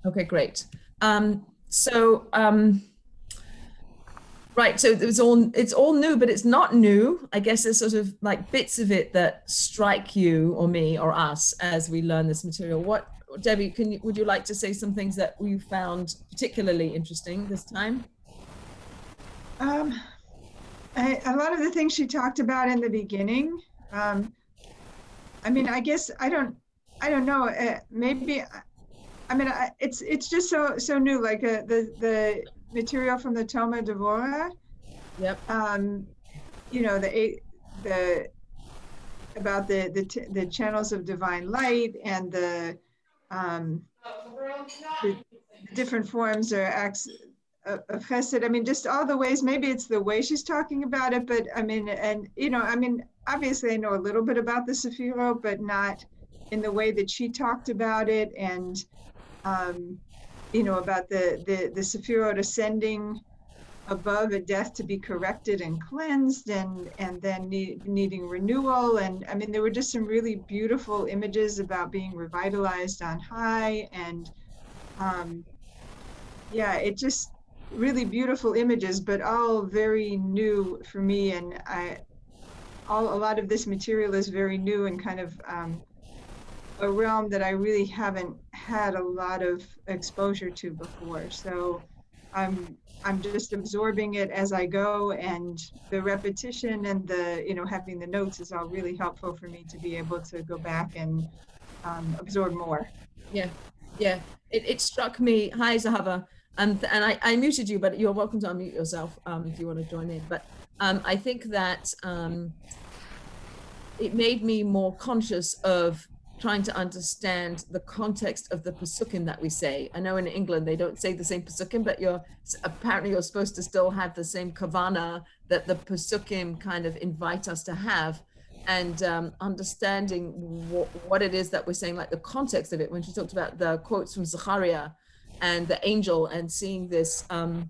Okay, great. So right, so it's all new, but it's not new. I guess there's sort of like bits of it that strike you or me or us as we learn this material. What, Debbie, would you like to say some things that we found particularly interesting this time? Um, a lot of the things she talked about in the beginning. Um, I mean, I guess I don't know. Maybe, I mean, it's just so new. Like the material from the Toma Devora. Yep. Um, the about the channels of divine light and um, the different forms or acts of chesed. I mean, just all the ways. Maybe it's the way she's talking about it, but I mean, and I mean, obviously, I know a little bit about the Sefirot, but not in the way that she talked about it, and um, about the Sefirot ascending above a death to be corrected and cleansed, and then needing renewal. And I mean, there were just some really beautiful images about being revitalized on high, and um, yeah, it just really beautiful images, but all very new for me. And a lot of this material is very new and kind of a realm that I really haven't had a lot of exposure to before. So I'm just absorbing it as I go, and the repetition and the having the notes is all really helpful for me to be able to go back and absorb more. Yeah, yeah. It struck me. Hi, Zahava. And I muted you, but you're welcome to unmute yourself if you want to join in. But I think that it made me more conscious of trying to understand the context of the pasukim that we say. I know in England they don't say the same pasukim, but apparently you're supposed to still have the same kavana that the pasukim kind of invite us to have, and understanding what it is that we're saying, like the context of it. When she talked about the quotes from Zechariah and the angel, and seeing this, and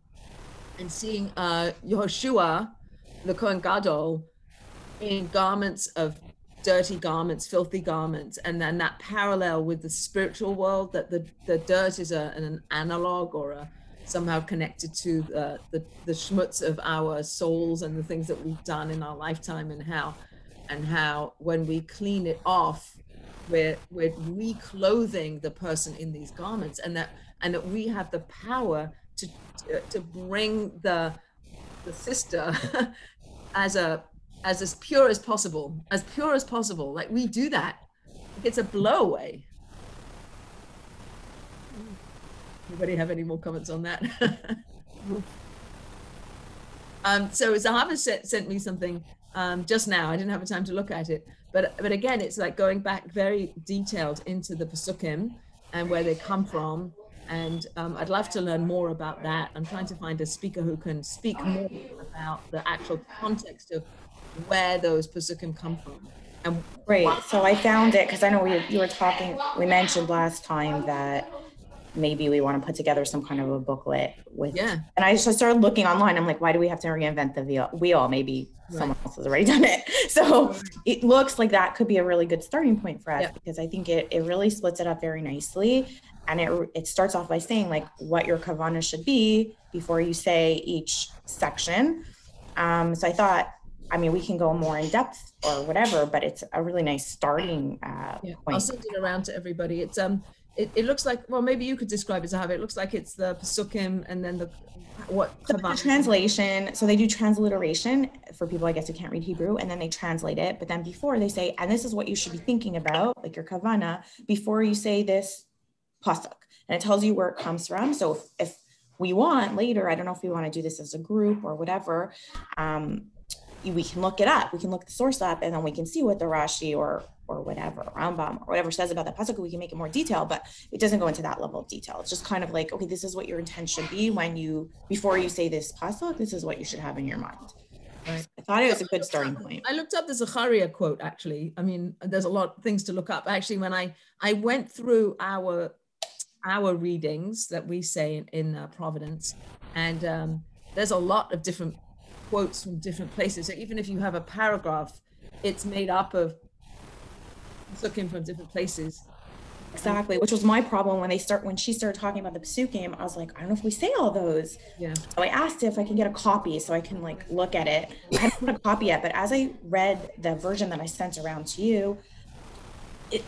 seeing Yehoshua, the Kohen Gadol, in garments of dirty garments, filthy garments, and then that parallel with the spiritual world, that the dirt is an analog or somehow connected to the schmutz of our souls and the things that we've done in our lifetime, and how when we clean it off, we're reclothing the person in these garments, and that we have the power to bring the sister as pure as possible, like we do that. It's a blow away. Anybody have any more comments on that? So Zahava sent me something just now. I didn't have time to look at it, but again, it's like going back very detailed into the pasukim and where they come from. And I'd love to learn more about that. I'm trying to find a speaker who can speak more about the actual context of where those pasukim come from. And right. So I found it because I know you were talking. We mentioned last time that maybe we want to put together some kind of a booklet with. Yeah. And I just started looking online. I'm like, why do we have to reinvent the wheel? Maybe someone else has already done it. So it looks like that could be a really good starting point for us, because I think it really splits it up very nicely. And it starts off by saying like what your kavana should be before you say each section. So I thought, I mean, we can go more in depth or whatever, but it's a really nice starting point. I'll send it around to everybody. It's it looks like, well, maybe you could describe it, Zahava. It looks like it's the pasukim and then the translation. So they do transliteration for people, I guess, who can't read Hebrew, and then they translate it. But then before they say, and this is what you should be thinking about, like your kavana, before you say this pasuk, and it tells you where it comes from. So if we want later, I don't know if we want to do this as a group or whatever, we can look it up. We can look the source up, and then we can see what the Rashi or whatever, Rambam or whatever says about that pasuk. We can make it more detailed, but it doesn't go into that level of detail. It's just kind of like, okay, this is what your intent should be before you say this pasuk. This is what you should have in your mind. Right. I thought it was a good starting point. I looked up the Zechariah quote, actually. I mean, there's a lot of things to look up. Actually, when I went through our readings that we say in Providence, and there's a lot of different quotes from different places. So even if you have a paragraph, it's made up of looking from different places. Exactly, which was my problem when she started talking about the psukim. I was like, I don't know if we say all those. Yeah. So I asked if I can get a copy so I can like look at it. I hadn't got a copy yet, but as I read the version that I sent around to you,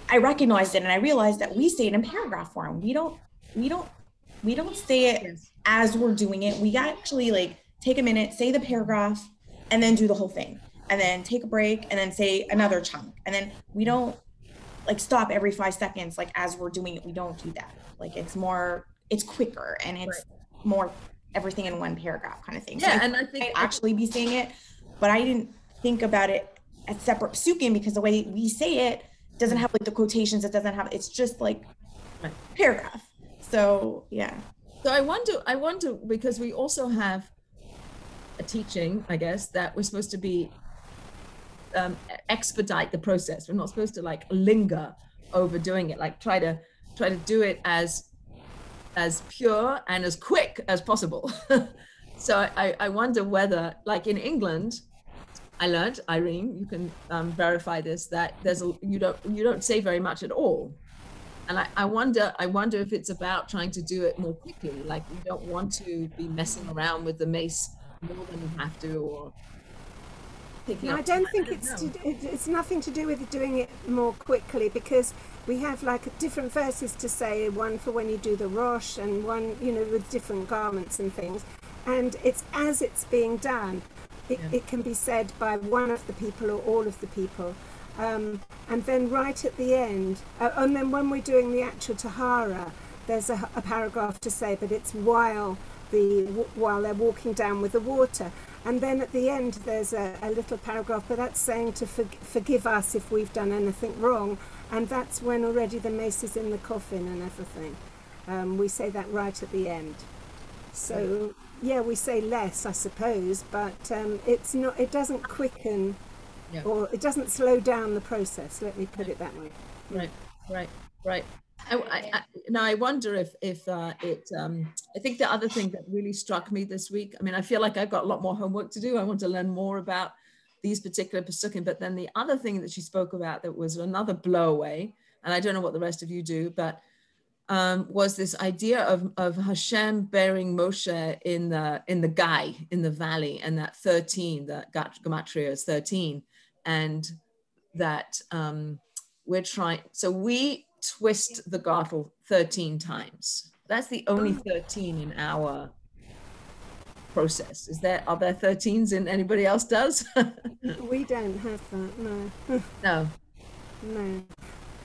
I recognized it and I realized that we say it in paragraph form. We don't say it Yes. as we're doing it. We actually like take a minute, say the paragraph, and then do the whole thing, and then take a break, and then say another chunk, and then we don't like stop every 5 seconds like as we're doing it. We don't do that. Like it's quicker and it's more everything in one paragraph kind of thing. Yeah, so and I think I'd actually be saying it, but I didn't think about it as separate psukim because the way we say it doesn't have like the quotations. It's just like paragraph. So yeah. So I wonder because we also have a teaching, I guess, that we're supposed to be expedite the process. We're not supposed to like linger over doing it, like try to do it as pure and as quick as possible. So I wonder whether, like in England, I learned, Irene, you can verify this, that you don't say very much at all. And I wonder if it's about trying to do it more quickly, like you don't want to be messing around with the mace more than you have to, or no, I don't think it's nothing to do with doing it more quickly, because we have like different verses to say, one for when you do the rosh and one, with different garments and things. And it's as it's being done. It can be said by one of the people or all of the people. And then right at the end, and then when we're doing the actual Tahara, there's a paragraph to say that it's while they're walking down with the water. And then at the end, there's a little paragraph, but that's saying to forgive us if we've done anything wrong. And that's when already the mace is in the coffin and everything. We say that right at the end. So, yeah, we say less, I suppose, but it's not. It doesn't quicken, or it doesn't slow down the process. Let me put it that way. Right. Now I wonder if I think the other thing that really struck me this week. I mean, I feel like I've got a lot more homework to do. I want to learn more about these particular pasukim. But then the other thing that she spoke about that was another blow away, and I don't know what the rest of you do, but was this idea of Hashem bearing Moshe in the Gai, in the valley, and that 13, the gematria is 13, and that we twist the gartel 13 times. That's the only 13 in our process. Are there 13s in anybody else does? We don't have that, no. No.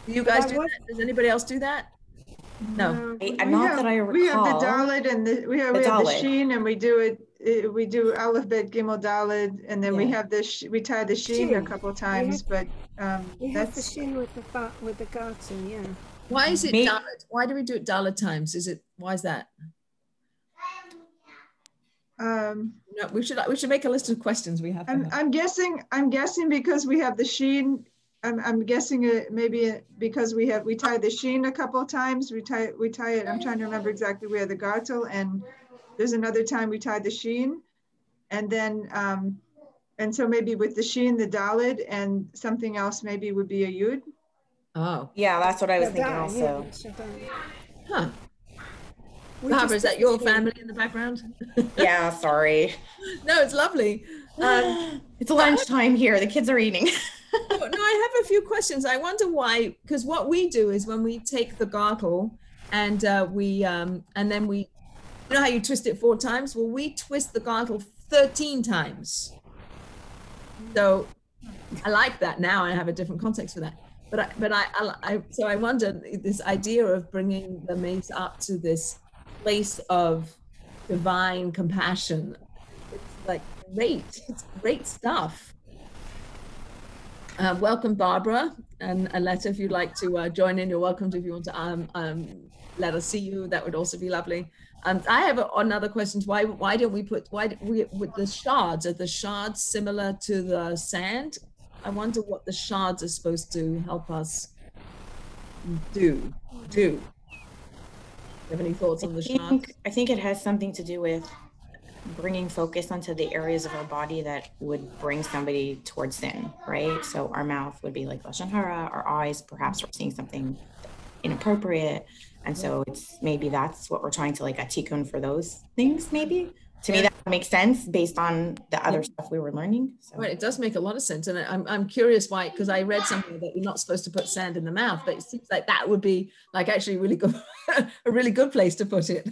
Do you guys do that? Does anybody else do that? No. That I recall. We have the Dalet and we have the Sheen, and we do Aleph Bet Gimel Dalet, and then we have we tie the Sheen a couple of times, but we have the Sheen with the garter, yeah. Why is it Dalet? Why do we do it Dalet times? Why is that? No, we should make a list of questions we have. I'm guessing because we have the Sheen. I'm guessing maybe because we tie the Sheen a couple of times. We tie it. I'm trying to remember exactly where the gartel, and there's another time we tie the Sheen, and then and so maybe with the Sheen, the Dalet, and something else maybe would be a Yud. Oh, yeah, that's what I was thinking also. Huh. Maavar, is that your family in the background? Yeah, sorry. No, it's lovely. It's lunchtime here. The kids are eating. No, I have a few questions. I wonder why, because what we do is when we take the gartel and then we, you know how you twist it 4 times? Well, we twist the gartel 13 times. So I like that now. I have a different context for that. So I wonder this idea of bringing the mace up to this place of divine compassion. It's like great. It's great stuff. Welcome, Barbara and Aletta. If you'd like to join in, you're welcome to. If you want to let us see you, that would also be lovely. I have another question. Why don't we with the shards? Are the shards similar to the sand? I wonder what the shards are supposed to help us do. Do you have any thoughts on the shards? I think it has something to do with bringing focus onto the areas of our body that would bring somebody towards sin, right? So our mouth would be like Lashon Hara, our eyes, perhaps we're seeing something inappropriate. And so it's maybe that's what we're trying to like a tikkun for those things, maybe. To me, that makes sense based on the other stuff we were learning. So. Right, it does make a lot of sense. And I'm curious why, because I read something that you're not supposed to put sand in the mouth, but it seems like that would be like actually really good, a really good place to put it.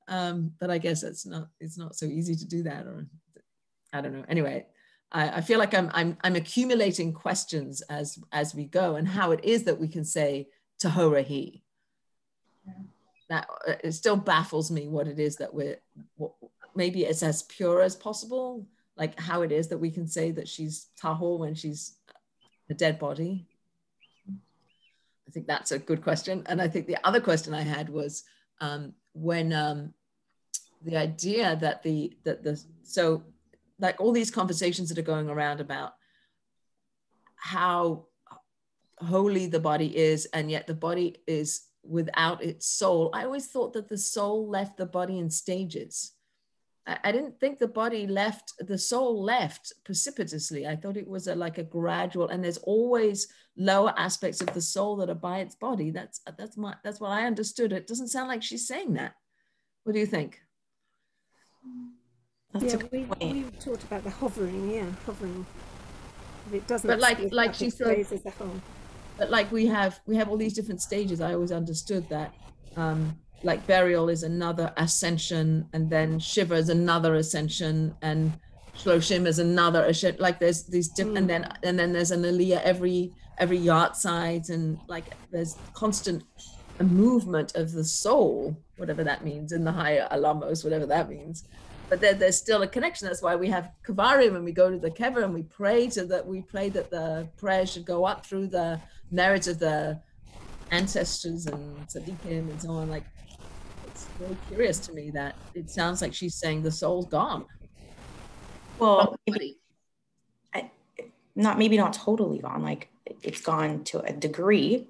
But I guess it's not so easy to do that, or I don't know. Anyway, I feel like I'm accumulating questions as we go, and how it is that we can say Tahorahi. That it still baffles me what it is that maybe it's as pure as possible, like how it is that we can say that she's tahor when she's a dead body. I think that's a good question. And I think the other question I had was when the idea that so like all these conversations that are going around about how holy the body is, and yet the body is without its soul. I always thought that the soul left the body in stages. I didn't think the soul left precipitously. I thought it was like a gradual, and there's always lower aspects of the soul that are by its body. That's what I understood. It doesn't sound like she's saying that. What do you think? Yeah, we talked about the hovering, hovering. It doesn't. But like she said, as a whole. But like we have all these different stages. I always understood that. Like burial is another ascension, and then Shiva is another ascension, and Shloshim is another ascension. Like there's these different, and then there's an aliyah every yard side, and like there's constant movement of the soul, whatever that means, in the higher alamos, whatever that means. But there's still a connection. That's why we have kavarim, and we go to the kever and we pray that the prayer should go up through the merits of the ancestors and tzaddikim and so on. Like, it's very curious to me that it sounds like she's saying the soul's gone. Well, maybe not totally gone. Like it's gone to a degree,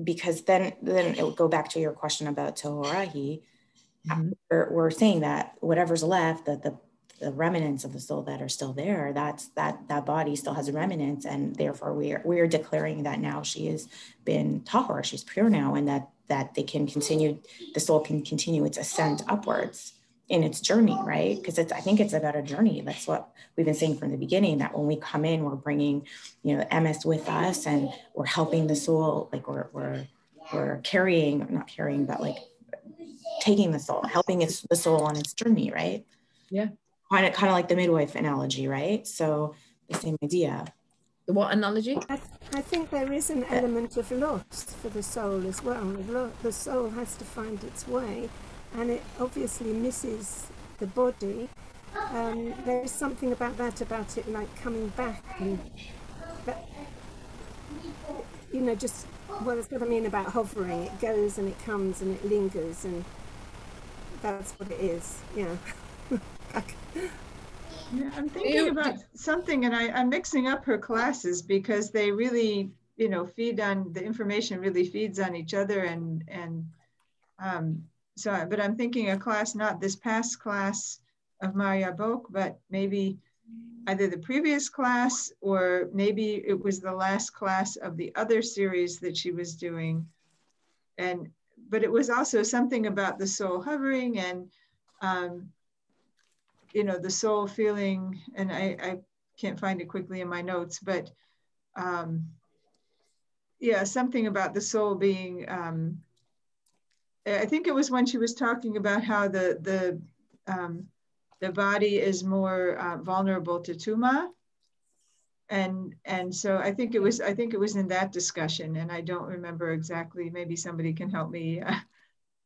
because then it would go back to your question about Tohorahi. We're saying that whatever's left, the remnants of the soul that are still there, that body still has a remnants, and therefore we're declaring that now she has been tahor, she's pure now, and that they can continue, the soul can continue its ascent upwards in its journey, right? Because I think it's about a journey. That's what we've been saying from the beginning, that when we come in, we're bringing, MS with us, and we're helping the soul, like we're carrying, not carrying, but like taking the soul, helping the soul on its journey, right? Yeah. Kind of like the midwife analogy, right? So the same idea. The what analogy? I think there is an element of loss for the soul as well. The soul has to find its way, and it obviously misses the body. There is something about it like coming back, and just, well, that's what I mean about hovering. It goes and it comes and it lingers, and that's what it is. Yeah. Yeah, I'm thinking about something, and I'm mixing up her classes because they really, feed on, the information really feeds on each other, but I'm thinking a class, not this past class of Yabok, but maybe either the previous class, or maybe it was the last class of the other series that she was doing. But it was also something about the soul hovering, and the soul feeling, and I can't find it quickly in my notes, but something about the soul being, I think it was when she was talking about how the body is more vulnerable to tuma. And so I think it was in that discussion, and I don't remember exactly, maybe somebody can help me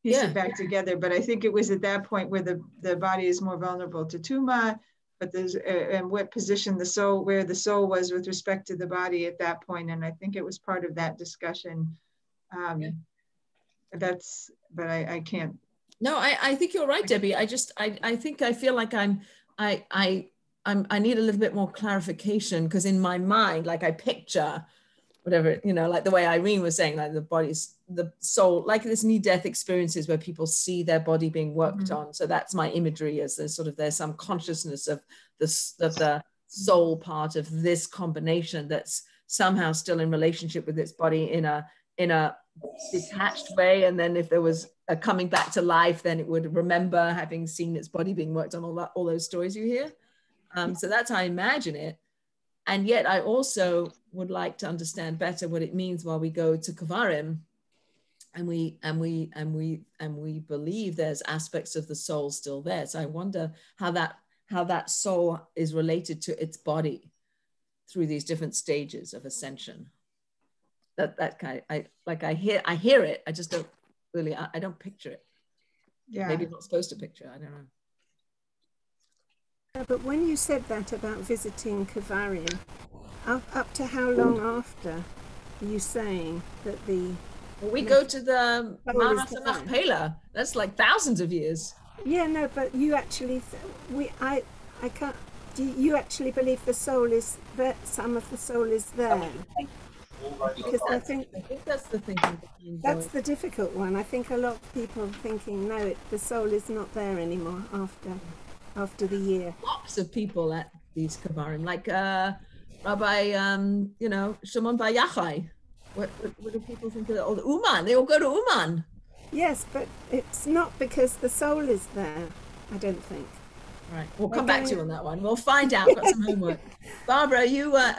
piece it back together, but I think it was at that point where the body is more vulnerable to tuma, but there's and what position where the soul was with respect to the body at that point, and I think it was part of that discussion. But I can't. No, I think you're right, Debbie. I think I feel like I need a little bit more clarification, because in my mind, like I picture whatever, like the way Irene was saying, like the soul, like this near-death experiences where people see their body being worked on. So that's my imagery, as there's some consciousness of the soul part of this combination that's somehow still in relationship with its body in in a detached way, and then if there was a coming back to life, then it would remember having seen its body being worked on, all those stories you hear. So that's how I imagine it. And yet I also would like to understand better what it means while we go to Kvarim, and we believe there's aspects of the soul still there. So I wonder how that soul is related to its body through these different stages of ascension. That kind of, I hear it. I just don't really, I don't picture it. Yeah. Maybe I'm not supposed to picture it. I don't know. But when you said that about visiting Kvarim, up to how long after are you saying that the... Well, we go to the Maavar Machpelah. That's like thousands of years. Yeah, no, but you actually, I can't, do you actually believe the soul is there, some of the soul is there? Because I think that's the thinking. That's the difficult one. I think a lot of people are thinking, no, the soul is not there anymore after the year. Lots of people at these Kvarim, like Rabbi, Shimon Bar Yochai. What do people think of that? Oh, the Uman. They all go to Uman. Yes, but it's not because the soul is there, I don't think. Right, we'll come back to you on that one. We'll find out. Got some homework. Barbara, are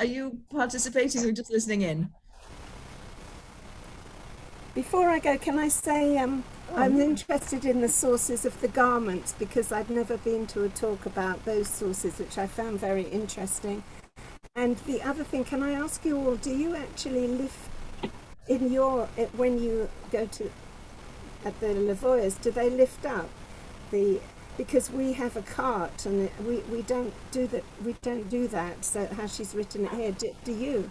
you participating or just listening in? Before I go, can I say I'm interested in the sources of the garments, because I'd never been to a talk about those sources, which I found very interesting. And the other thing, can I ask you all, do you actually lift in when you go to at the Lavoyas, do they lift up because we have a cart and we don't do that, so how she's written it here, do you?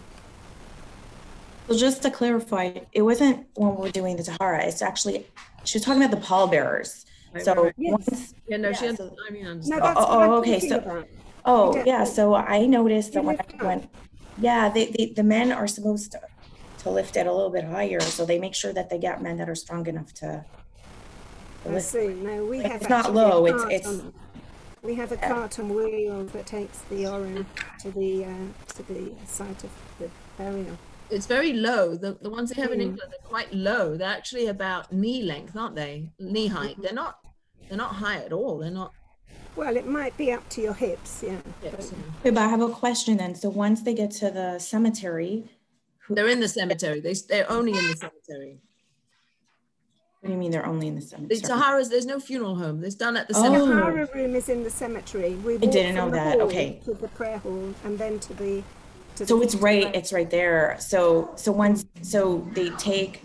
So just to clarify, it wasn't when we're doing the Tahara, it's actually, she was talking about the pallbearers. Right, so right. Yes. once, Yeah, no, yeah, she so, I mean, No, that's what I'm okay, thinking so about. yeah, so I noticed that You when lift I went, the men are supposed to lift it a little bit higher, so they make sure that they get men that are strong enough to I lift. see. No, we have It's not actually low, a cart it's we have a cart and wheel that takes the Orim to the site of the burial. it's very low. The ones they have in England, they're quite low. They're actually about knee length, aren't they? Knee height. They're not high at all. They're not. Well, it might be up to your hips, yeah. Hips, But, Okay, but I have a question then. So once they get to the cemetery, they're in the cemetery. They're only in the cemetery. what do you mean they're only in the The cemetery? Taharas, there's no funeral home. It's done at the the cemetery. Tahara room is in the cemetery. We walk didn't know from the that. hall Okay. to the prayer hall and then to the So it's right there. So they take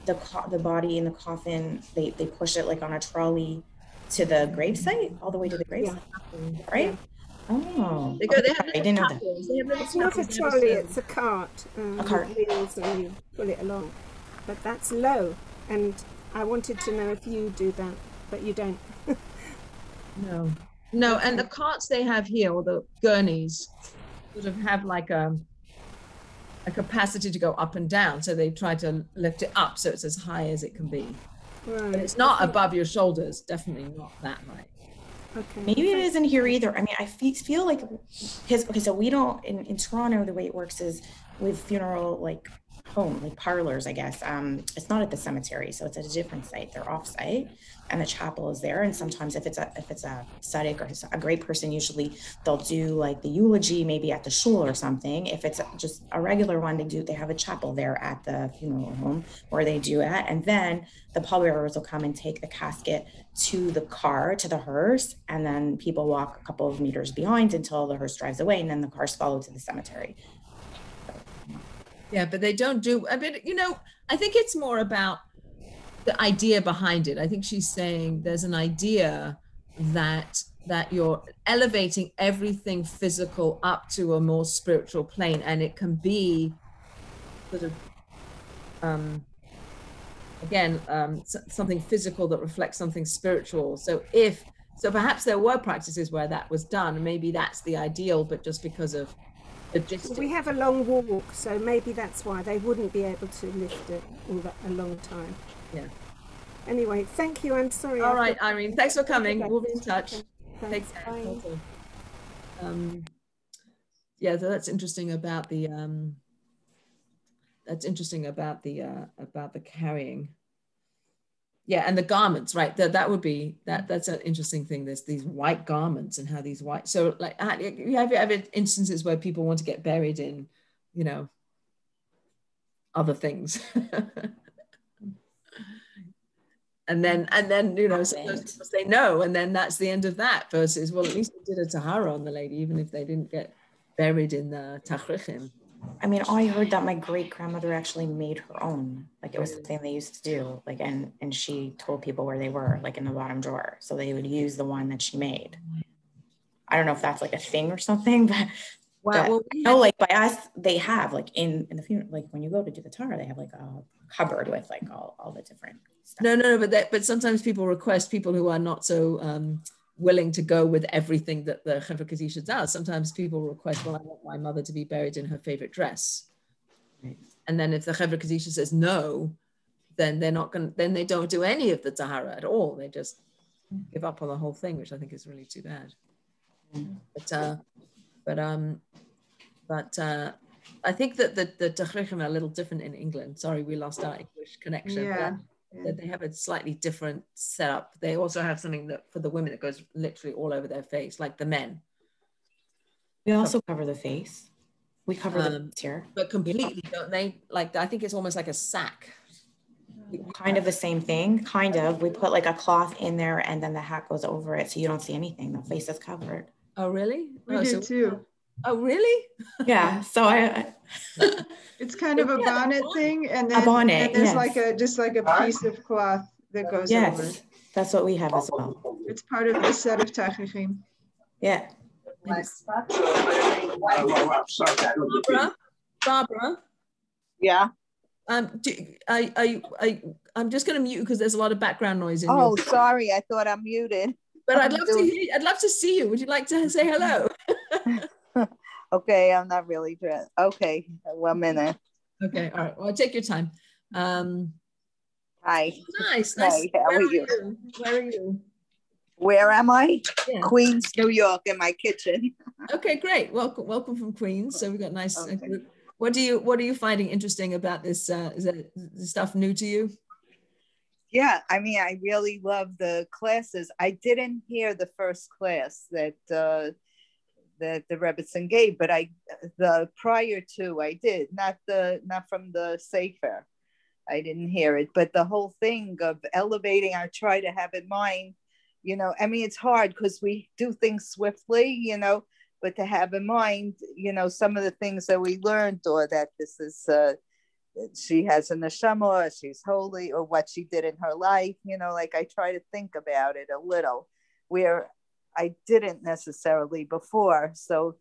the body in the coffin, they push it like on a trolley to the gravesite, all the way to the gravesite, right? Yeah. Oh, They go. They have I didn't know that. chapels. They have little It's not a chapels. They have trolley, service. it's a cart. A cart. With wheels and you pull it along. But that's low. And I wanted to know if you do that, but you don't. No, and the carts they have here, or the gurneys, sort of have like a capacity to go up and down. So they try to lift it up so it's as high as it can be. Right. But it's not above your shoulders. Definitely not that high. Okay. Maybe it isn't here either. I mean, I feel like, so we don't, in Toronto, the way it works is with funeral, like home, like parlors, I guess. It's not at the cemetery, so it's at a different site. They're off site and the chapel is there. And sometimes if it's a tzaddik or a great person, usually they'll do like the eulogy, maybe at the shul or something. If it's just a regular one, they have a chapel there at the funeral home where they do it. And then the pallbearers will come and take the casket to the car, to the hearse, and then people walk a couple of meters behind until the hearse drives away, and then the cars follow to the cemetery. Yeah, but they don't do. I mean, I think it's more about the idea behind it. I think she's saying there's an idea that you're elevating everything physical up to a more spiritual plane, and it can be sort of something physical that reflects something spiritual. So perhaps there were practices where that was done. Maybe that's the ideal, but just because of logistics. We have a long walk, so maybe that's why they wouldn't be able to lift it a long time. Yeah. Anyway, thank you. I'm sorry. All right, Irene. Thanks for coming. We'll be in touch. Okay. Take care. Bye. Yeah, so that's interesting about the that's interesting about the carrying. Yeah, and the garments, right? That would be that's an interesting thing. There's these white garments and how these white. So like, you have instances where people want to get buried in, you know, other things. and then you know, sometimes people say no, and then that's the end of that. Versus, well, at least we did a tahara on the lady, even if they didn't get buried in the tachrichim. I mean, I heard that my great grandmother actually made her own. Like, it was something they used to do. Like, and she told people where they were, like in the bottom drawer. So they would use the one that she made. I don't know if that's like a thing or something, but well, like by us, they have like in the funeral, like when you go to do the Torah, they have like a cupboard with like all the different stuff. No, but sometimes people request, people who are not so willing to go with everything that the Chevra Kadisha does. Sometimes people request, well, I want my mother to be buried in her favorite dress. Right. And then if the Chevra Kadisha says no, then they're not going. Then they don't do any of the Tahara at all. They just give up on the whole thing, which I think is really too bad. But I think that the Tahrichim are a little different in England. Sorry, we lost our English connection. Yeah. That they have a slightly different setup. They also have something that for the women that goes literally all over their face, like the men. We also cover the face. We cover the face here. But completely, don't they? Like, I think it's almost like a sack. Kind of the same thing, kind of. We put like a cloth in there and then the hat goes over it so you don't see anything. The face is covered. Oh, really? We did too. Oh, really? Yeah. So it's kind of a bonnet thing, and then a bonnet, and there's like just like a piece of cloth that goes over. That's what we have as well. It's part of the set of tachrichim. Yeah. Barbara. Yeah. I'm just going to mute you because there's a lot of background noise in Oh, sorry. I thought I'm muted. But I'd love to hear. I'd love to see you. Would you like to say hello? Okay, I'm not really dressed. Okay, 1 minute. Okay, all right. Well, take your time. Hi. Nice. Hey, how are you? Where are you? Where am I? Yeah. Queens, New York, in my kitchen. Okay, great. Welcome from Queens. So we've got nice. Okay. What are you finding interesting about this? Is that stuff new to you? Yeah, I mean, I really love the classes. I didn't hear the first class that the Rebbitzin gave, but the prior to I did, not from the Sefer. I didn't hear it, but the whole thing of elevating, I try to have in mind, you know, I mean, it's hard because we do things swiftly, you know, but to have in mind, you know, some of the things that we learned, or that this is, she has a neshama, or she's holy, or what she did in her life, you know, like I try to think about it a little, where I didn't necessarily before. So,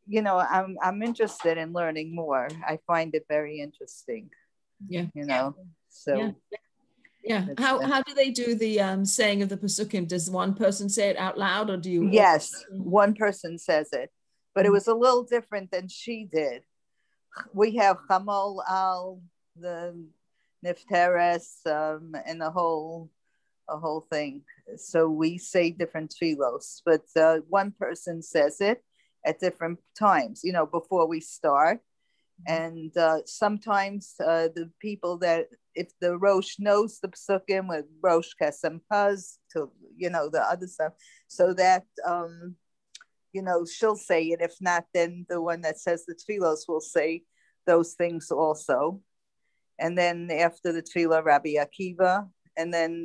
you know, I'm interested in learning more. I find it very interesting. Yeah. You know, so. Yeah. How do they do the saying of the Pesukim? Does one person say it out loud, or do you? Yes, one person says it, but it was a little different than she did. We have Chamol al, the Nifteres, and a whole thing. So we say different tefillos, but one person says it at different times, you know, before we start. And sometimes the people that, if the Rosh knows the Pesukim with Rosh Kesem Paz, to, you know, the other stuff, so that, you know, she'll say it. If not, then the one that says the tefillos will say those things also. And then after the tefillah, Rabbi Akiva. And then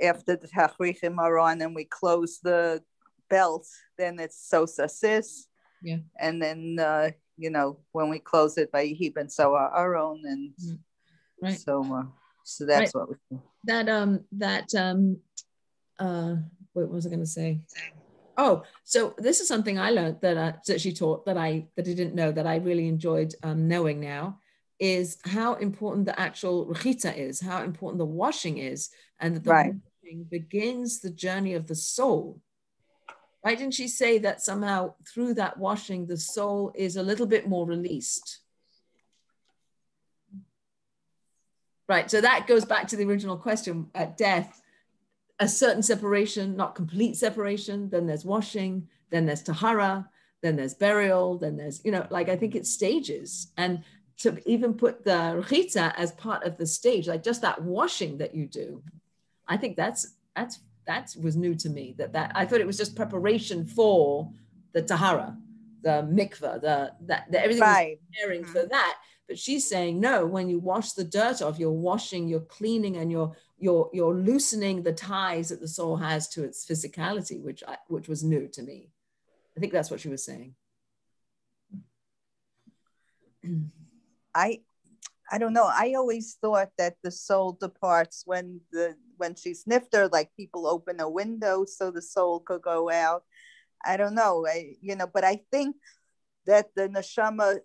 after the Tachrichim are on and we close the belt, then it's Sosa Sis. Yeah. And then, you know, when we close it by Yehib and so our own, and right. So that's right. What we do. What was I going to say? Oh, so this is something I learned that she taught that I didn't know, that I really enjoyed knowing now, is how important the actual rechita is, how important the washing is, and that the washing begins the journey of the soul. Why didn't she say that somehow through that washing, the soul is a little bit more released? Right, so that goes back to the original question. At death, a certain separation, not complete separation, then there's washing, then there's tahara, then there's burial, then there's, you know, like I think it's stages. And to even put the rechitza as part of the stage, like just that washing that you do. I think that was new to me. That I thought it was just preparation for the tahara, the mikveh, that everything was preparing for that. But she's saying no. When you wash the dirt off, you're washing, you're cleaning, and you're loosening the ties that the soul has to its physicality, which was new to me. I think that's what she was saying. I don't know. I always thought that the soul departs when she's nifter, like people open a window so the soul could go out. I don't know, but I think that the neshama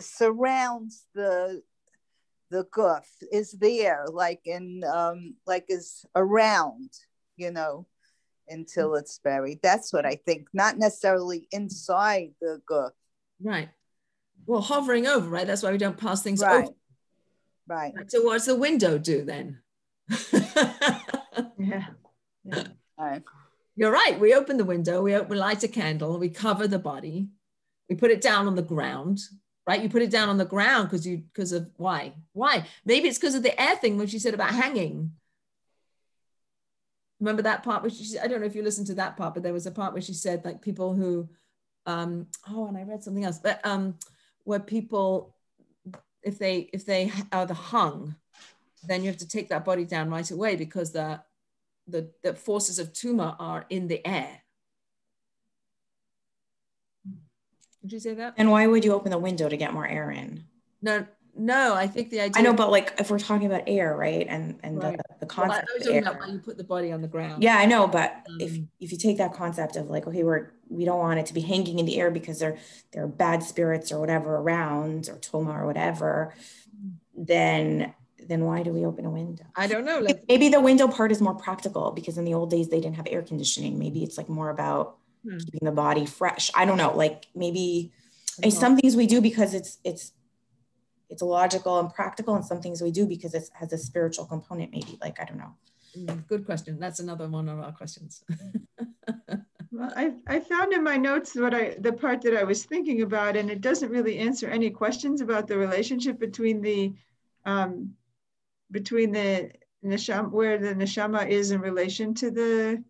surrounds the guf, is there, like is around, until it's buried. That's what I think. Not necessarily inside the guf. Right. Well, hovering over, right? That's why we don't pass things right. over. Right. So what's the window do then? Yeah. Right. You're right. We open the window, we light a candle, we cover the body, we put it down on the ground, right? You put it down on the ground because of why? Why? Maybe it's because of the air thing when she said about hanging. Remember that part where I don't know if you listened to that part, but there was a part where she said like people who, and I read something else, but where people, if they are the hung, then you have to take that body down right away because the forces of tumor are in the air. Did you say that? And why would you open the window to get more air in? No, I think the idea. I know, but like if we're talking about air, right, and right. the concept. Well, I was talking about why you put the body on the ground. Yeah, I know, but if you take that concept of like, okay, we don't want it to be hanging in the air because there are bad spirits or whatever around, or toma or whatever, then why do we open a window? I don't know. Maybe the window part is more practical because in the old days they didn't have air conditioning. Maybe it's like more about keeping the body fresh. I don't know. Like maybe some things we do because it's logical and practical, and some things we do because it has a spiritual component. Maybe, like, I don't know. Good question. That's another one of our questions. Well, I found in my notes the part that I was thinking about, and it doesn't really answer any questions about the relationship between the neshama, where the neshama is in relation to the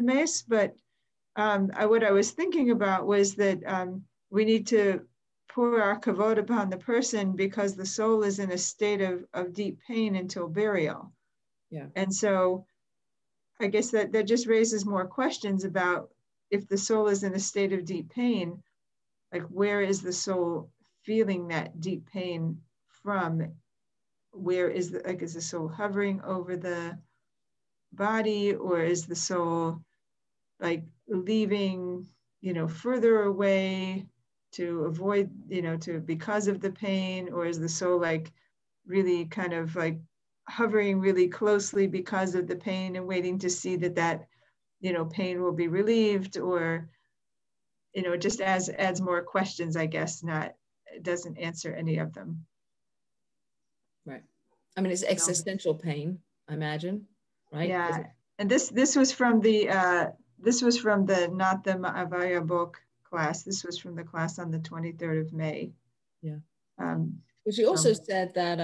mace. But what I was thinking about was that we need to pour our kavod upon the person because the soul is in a state of deep pain until burial. Yeah. And so I guess that just raises more questions about if the soul is in a state of deep pain, like where is the soul feeling that deep pain from? Where is is the soul hovering over the body, or is the soul like leaving, further away to avoid, because of the pain, or is the soul like really kind of like hovering really closely because of the pain and waiting to see that pain will be relieved, or it just adds more questions, I guess. It doesn't answer any of them. Right. I mean, it's existential pain, I imagine, right? Yeah. And this was from the not the Maavar Yabok class. This was from the class on the 23rd of May. Yeah. But she also said that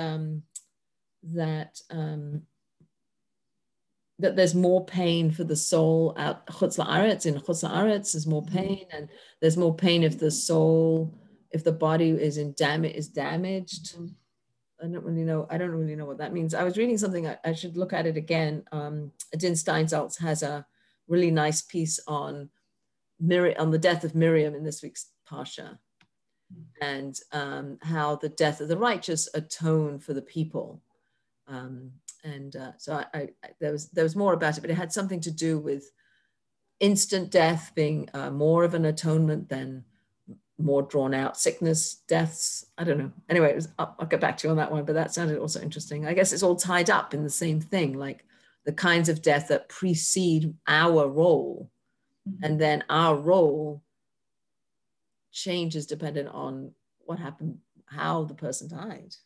that there's more pain for the soul out chutz la'aretz. In chutz la'aretz, there's more pain, and there's more pain if the body is damaged. I don't really know what that means. I was reading something. I should look at it again. Adin Steinsaltz has a really nice piece on the death of Miriam in this week's Parsha, and how the death of the righteous atone for the people. So there was more about it, but it had something to do with instant death being more of an atonement than more drawn out sickness, deaths. I don't know. Anyway, I'll get back to you on that one, but that sounded also interesting. I guess it's all tied up in the same thing, like the kinds of death that precede our role, and then our role changes dependent on what happened, how the person died.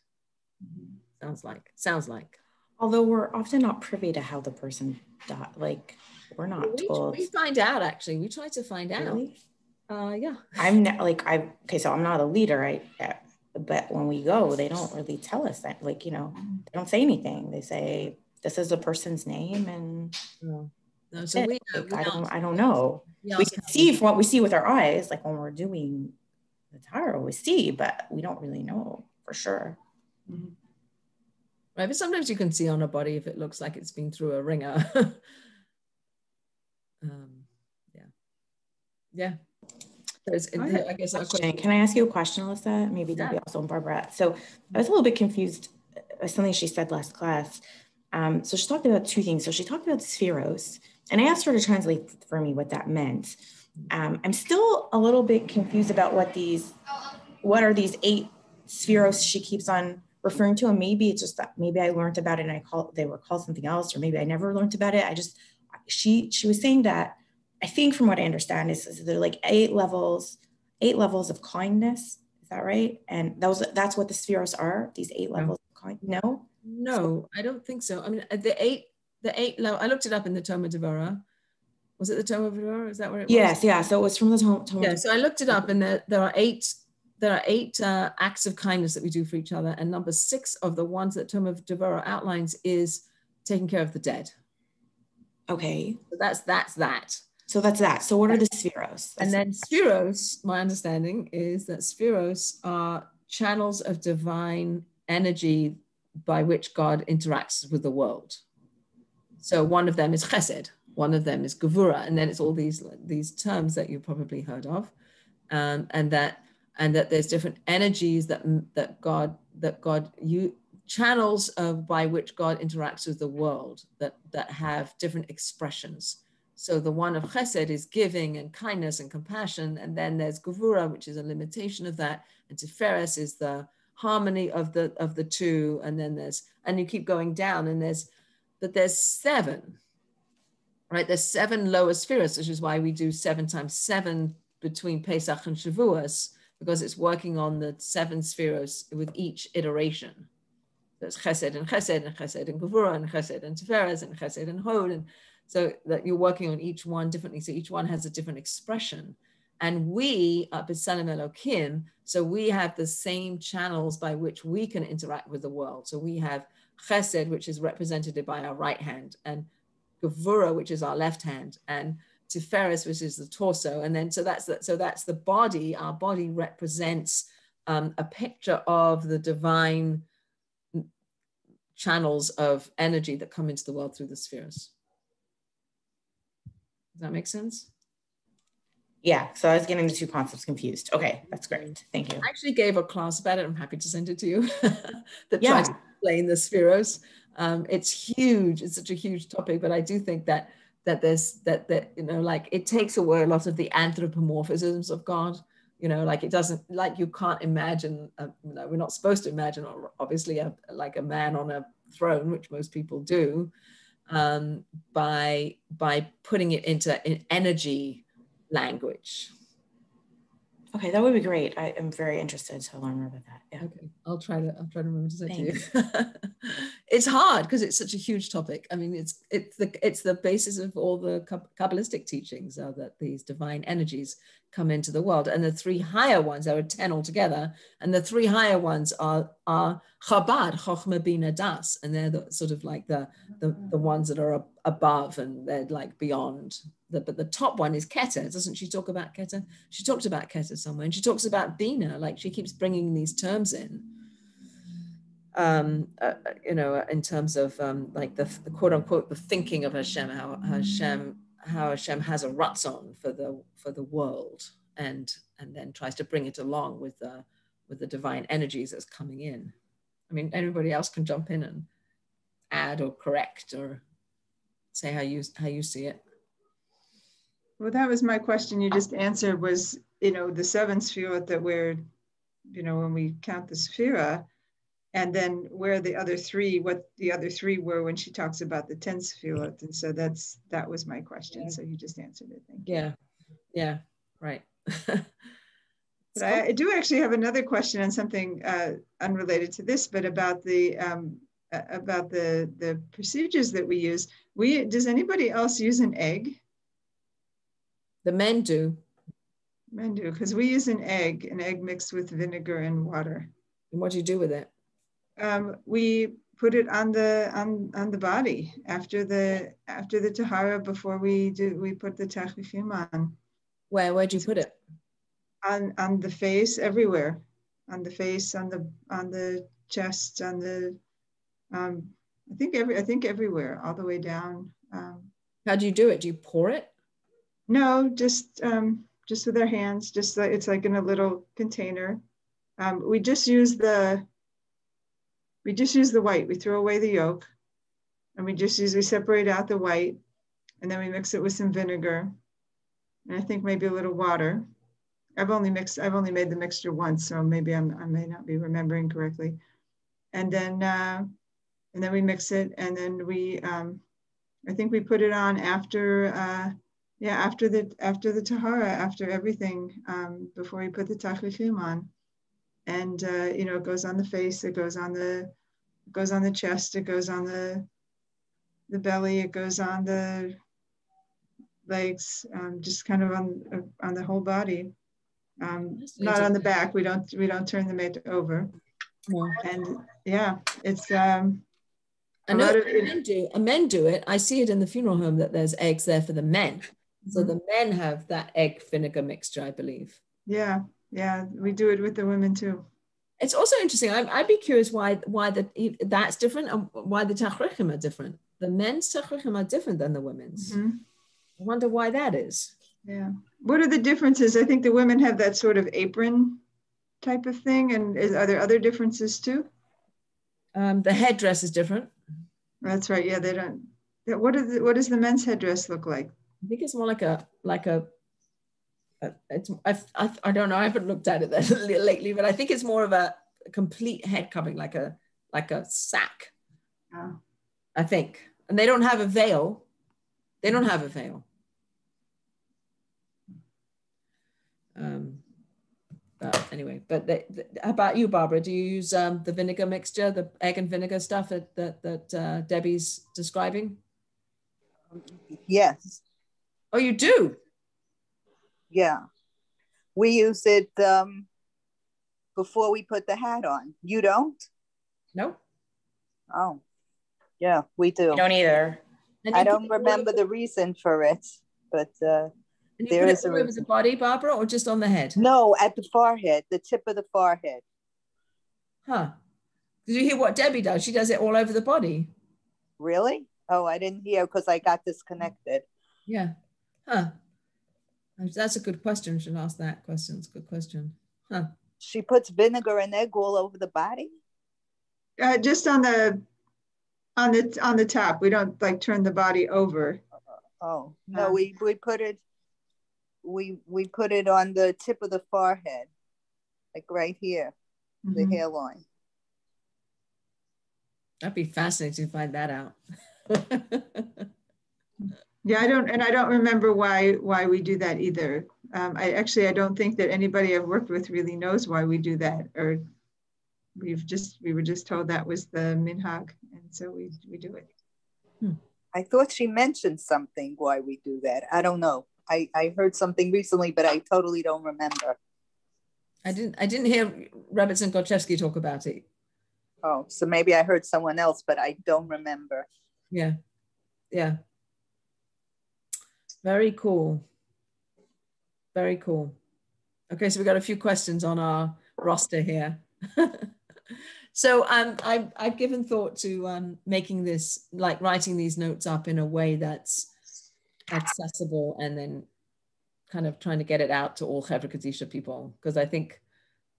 Sounds like. Although we're often not privy to how the person died, like we're not told. We find out, actually. We try to find out. Really? Yeah. I'm not like, okay, so I'm not a leader, but when we go, they don't really tell us that, like, they don't say anything. They say, this is a person's name and No. that's So it. we Like, ask, I don't know. we We ask can how see from what we see with our eyes, like when we're doing the tarot, we see, but we don't really know for sure. right, but sometimes you can see on a body if it looks like it's been through a ringer. Yeah. I guess our question. Can I ask you a question, Alyssa? Maybe Debbie also and Barbara. So I was a little bit confused by something she said last class. So she talked about two things. So she talked about spheros, and I asked her to translate for me what that meant. I'm still a little bit confused about what are these 8 spheros she keeps on referring to, and maybe it's just that maybe I learned about it and they were called something else, or maybe I never learned about it. She was saying that, I think from what I understand is they're like 8 levels of kindness. Is that right? And that's what the spheros are, these 8 levels of kindness. No, I don't think so. I mean, the eight level, I looked it up in the Toma Devora. Was it the Toma Devora? Is that where it was? Yes, yeah. So it was from the Toma Devora. Yeah, so I looked it up, and there are eight acts of kindness that we do for each other, and number 6 of the ones that Toma Devora outlines is taking care of the dead. Okay. So that's that. So that's that. So what are the spheros? And then spheros, my understanding is that spheros are channels of divine energy by which God interacts with the world. So one of them is chesed, one of them is gevura, and then it's all these terms that you've probably heard of, and that there's different energies that God channels by which God interacts with the world that have different expressions. So the one of chesed is giving and kindness and compassion, and then there's gevura, which is a limitation of that, and tiferes is the harmony of the two, and then and you keep going down, and there's 7, right? There's 7 lower spheres, which is why we do 7 times 7 between Pesach and Shavuos, because it's working on the 7 spheres with each iteration. There's chesed and chesed and chesed and gevura and chesed and tiferes and chesed and hod, and so that you're working on each one differently. So each one has a different expression. And we are B'Tselem Elokim, so we have the same channels by which we can interact with the world. So we have chesed, which is represented by our right hand, and gevura, which is our left hand, and tiferes, which is the torso. And then so that's the body. Our body represents a picture of the divine channels of energy that come into the world through the spheres. Does that make sense? Yeah, so I was getting the 2 concepts confused. Okay, that's great. Thank you. I actually gave a class about it. I'm happy to send it to you. That tries to explain the spheros. It's huge. It's such a huge topic, but I do think that there's like it takes away a lot of the anthropomorphisms of God. Like it doesn't, like you can't imagine. We're not supposed to imagine, obviously, like a man on a throne, which most people do, by putting it into an energy language. Okay, that would be great. I am very interested to learn more about that. Yeah. Okay, I'll try to remember to say to you. It's hard because it's such a huge topic. I mean, it's the basis of all the Kabbalistic teachings, that these divine energies come into the world, and the 3 higher ones, there are 10 altogether, and the 3 higher ones are Chabad, Chochmah, Bina, Das, and they're sort of like the ones that are above, and they're like beyond. But the top one is Keter. Doesn't she talk about Keter? She talked about Keter somewhere, and she talks about Bina. Like she keeps bringing these terms in, in terms of like the quote unquote the thinking of Hashem, how Hashem has a ratzon for the world, and then tries to bring it along with the divine energies that's coming in. I mean, anybody else can jump in and add or correct or say how you see it. Well, that was my question. You just answered was, the 7 sefirot that we're, when we count the sephira, and then what the other 3 were when she talks about the 10 sefirot. And so that was my question. Yeah. So you just answered it. Thank you. Yeah, right. But I do actually have another question on something unrelated to this, but about the procedures that we use. Does anybody else use an egg? The men do. Men do, because we use an egg mixed with vinegar and water. And what do you do with it? We put it on the body after the tahara, before we put the tachlichim on. Where do you put it? On the face, everywhere. On the face, on the chest, on the I think everywhere, all the way down. How do you do it? Do you pour it? No, just with our hands. Just like, it's like in a little container. We just use the white. We throw away the yolk, and we separate out the white, and then we mix it with some vinegar, and I think maybe a little water. I've only made the mixture once, so maybe I may not be remembering correctly. And then we mix it, and then I think we put it on after the tahara, after everything, before we put the tachlichim on. And it goes on the face, it goes on the chest, it goes on the belly, it goes on the legs, just kind of on the whole body. Not on the back. We don't turn the mat over. No. And yeah, it's I know men do it. I see it in the funeral home that there's eggs there for the men. So the men have that egg vinegar mixture, I believe. Yeah, we do it with the women too. It's also interesting. I'd be curious why that's different, and why the tachrichim are different. The men's tachrichim are different than the women's. I wonder why that is. Yeah. What are the differences? I think the women have that sort of apron type of thing, and are there other differences too? The headdress is different. That's right. Yeah, they don't. What does the men's headdress look like? I think it's more like a. I don't know. I haven't looked at it lately, but I think it's more of a complete head covering, like a sack. Oh. I think, and they don't have a veil. They don't have a veil. But anyway, how about you, Barbara? Do you use the vinegar mixture, the egg and vinegar stuff that Debbie's describing? Yes. Oh, you do? Yeah. We use it before we put the hat on. You don't? No. Oh, yeah, we do. I don't either. I don't remember the reason for it, but and you there put is it all over the body, Barbara, or just on the head? No, at the forehead, the tip of the forehead. Huh. Did you hear what Debbie does? She does it all over the body. Really? Oh, I didn't hear because I got disconnected. Yeah. Huh. That's a good question. We should ask that question. It's a good question. Huh. She puts vinegar and egg all over the body? Just on the top. We don't like turn the body over. Oh no, we put it. We put it on the tip of the forehead, like right here, the hairline. That'd be fascinating to find that out. Yeah, I don't remember why we do that either. I don't think that anybody I've worked with really knows why we do that, or we were just told that was the minhag, and so we do it. I thought she mentioned something why we do that. I don't know. I heard something recently, but I totally don't remember. I didn't hear Robertson Gorchevsky talk about it. Oh, so maybe I heard someone else, but I don't remember. Yeah. Very cool. Very cool. Okay, so we got a few questions on our roster here. So I've given thought to making this, like writing these notes up in a way that's accessible, and then kind of trying to get it out to all Chevra Kadisha people, because I think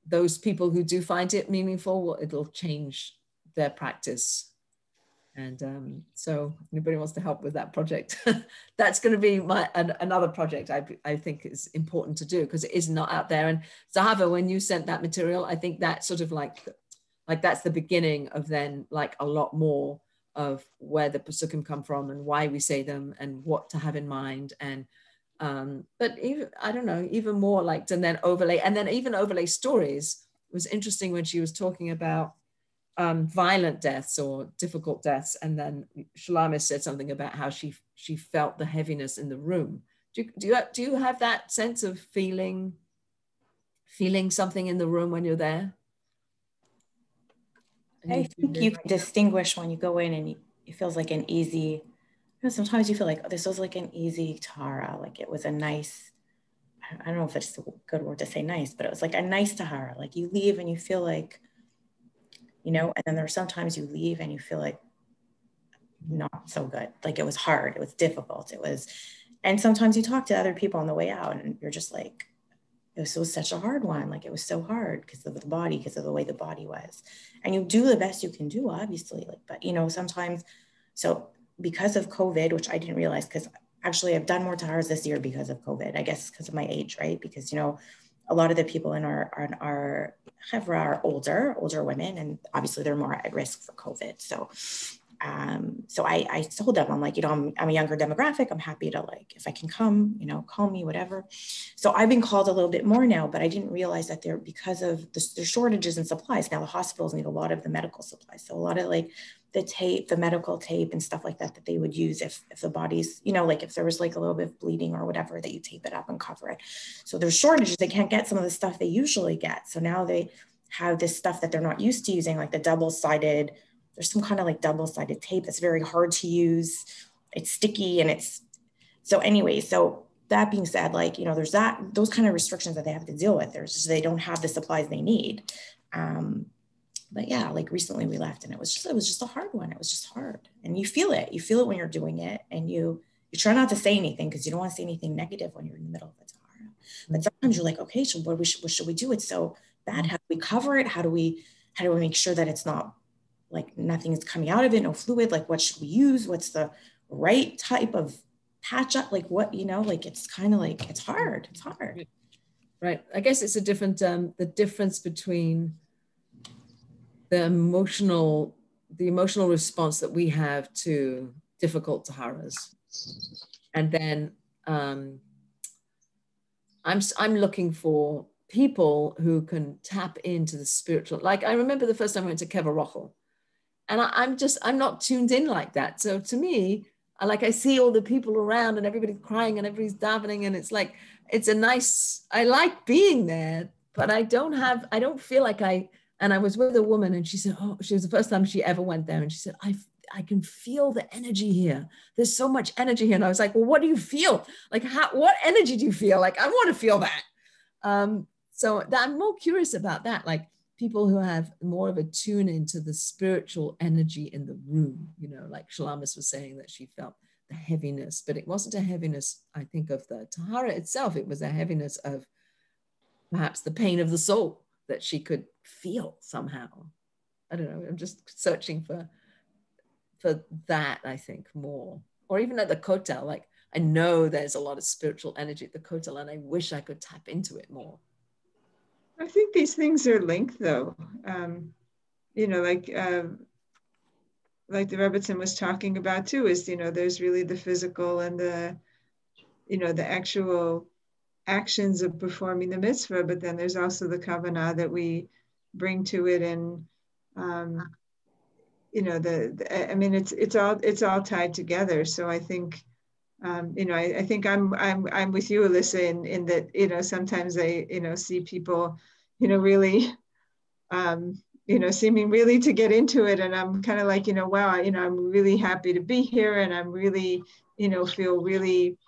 those people who do find it meaningful, it'll change their practice. And so if anybody wants to help with that project, that's going to be another project I think is important to do, because it is not out there. And Zahava, when you sent that material, I think that's sort of like that's the beginning of then like a lot more of where the Pesukim come from and why we say them and what to have in mind. And but even, I don't know, even more like to then overlay, and then even overlay stories. It was interesting when she was talking about violent deaths or difficult deaths, and then Shalamis said something about how she felt the heaviness in the room. Do you have that sense of feeling something in the room when you're there? I think you can distinguish when you go in and it feels like an easy, sometimes you feel like, oh, this was like an easy Tahara, like it was a nice, I don't know if it's a good word to say nice, but it was like a nice Tahara. Like you leave and you feel like, and then there's sometimes you leave and you feel like not so good. Like it was hard, it was difficult, and sometimes you talk to other people on the way out and you're just like, it was such a hard one. Like it was so hard because of the body, because of the way the body was. And you do the best you can do, obviously. Like, but sometimes, so because of COVID, which I didn't realize, because actually I've done more Taharas this year because of COVID, I guess because of my age, right? Because, a lot of the people in our chevra are older women, and obviously they're more at risk for COVID. So I told them, I'm like, I'm a younger demographic. I'm happy to, like, if I can come, call me, whatever. So I've been called a little bit more now, but I didn't realize that because of the shortages in supplies. Now the hospitals need a lot of the medical supplies. So a lot of like the tape, the medical tape and stuff like that they would use if the body's, like if there was like a little bit of bleeding or whatever, that you tape it up and cover it. So there's shortages. They can't get some of the stuff they usually get. So now they have this stuff that they're not used to using, like the double-sided, there's some kind of like double-sided tape that's very hard to use. It's sticky and so anyway, so that being said, like, there's those kind of restrictions that they have to deal with. They don't have the supplies they need. But yeah, like recently we left and it was just a hard one. It was just hard. And you feel it when you're doing it, and you try not to say anything because you don't want to say anything negative when you're in the middle of a Tahara. But sometimes you're like, okay, so what should we do? It's so bad. How do we cover it? How do we make sure that it's not, like, nothing is coming out of it, no fluid? Like, what should we use? What's the right type of patch up? Like, what, like, it's kind of like, it's hard. Right. I guess it's a different, the difference between the emotional response that we have to difficult Taharas. And then I'm looking for people who can tap into the spiritual. Like, I remember the first time I went to Kever Rochel, and I'm not tuned in like that. So to me, I see all the people around and everybody's crying and everybody's davening, and it's like, I like being there, but I don't feel like and I was with a woman and she said, she was the first time she ever went there. And she said, I can feel the energy here. There's so much energy here. And I was like, well, what do you feel? Like, what energy do you feel? Like, I want to feel that. So I'm more curious about that. Like, people who have more of a tune into the spiritual energy in the room, like Shalamis was saying that she felt the heaviness, but it wasn't a heaviness, I think, of the Tahara itself. It was a heaviness of perhaps the pain of the soul that she could feel somehow. I don't know. I'm just searching for that, I think, more. Or even at the Kotel, like, I know there's a lot of spiritual energy at the Kotel, and I wish I could tap into it more. I think these things are linked, though. Like the Rebbetzin was talking about too, is, there's really the physical and the actual actions of performing the mitzvah, but then there's also the kavanah that we bring to it, and it's all tied together. So I think I think I'm with you, Alyssa, in that, sometimes I, see people, really, seeming really to get into it. And I'm kind of like, wow, I'm really happy to be here. And I'm really, feel really,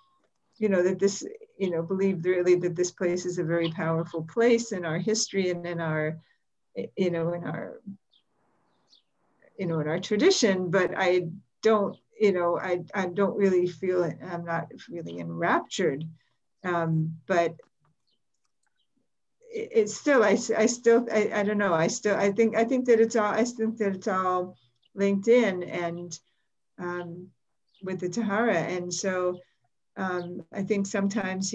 that this, believe really that this place is a very powerful place in our history and in our, in our tradition. But I don't, I don't really feel it. I'm not really enraptured, but it's still, I don't know. I think that it's all linked in, and with the Tahara. And so I think sometimes,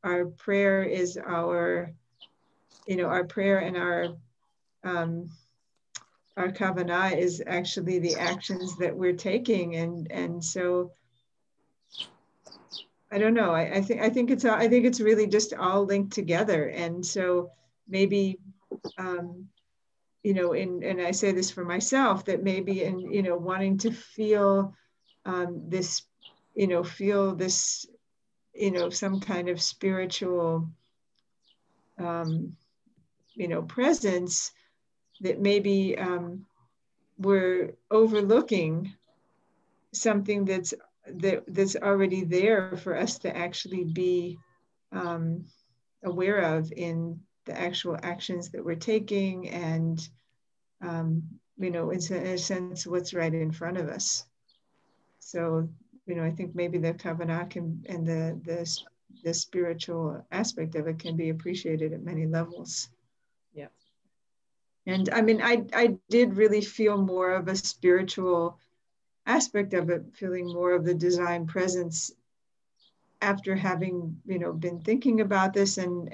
our prayer is our prayer, and our kavanah is actually the actions that we're taking, and so I don't know. I think it's really just all linked together, and so maybe and I say this for myself, that maybe in wanting to feel this feel this some kind of spiritual, presence that maybe we're overlooking something that's already there for us to actually be aware of in the actual actions that we're taking, and in a sense, what's right in front of us. So, I think maybe the kavanah and the spiritual aspect of it can be appreciated at many levels. Yeah. And I mean, I did really feel more of a spiritual aspect of it, feeling more of the divine presence after having, been thinking about this and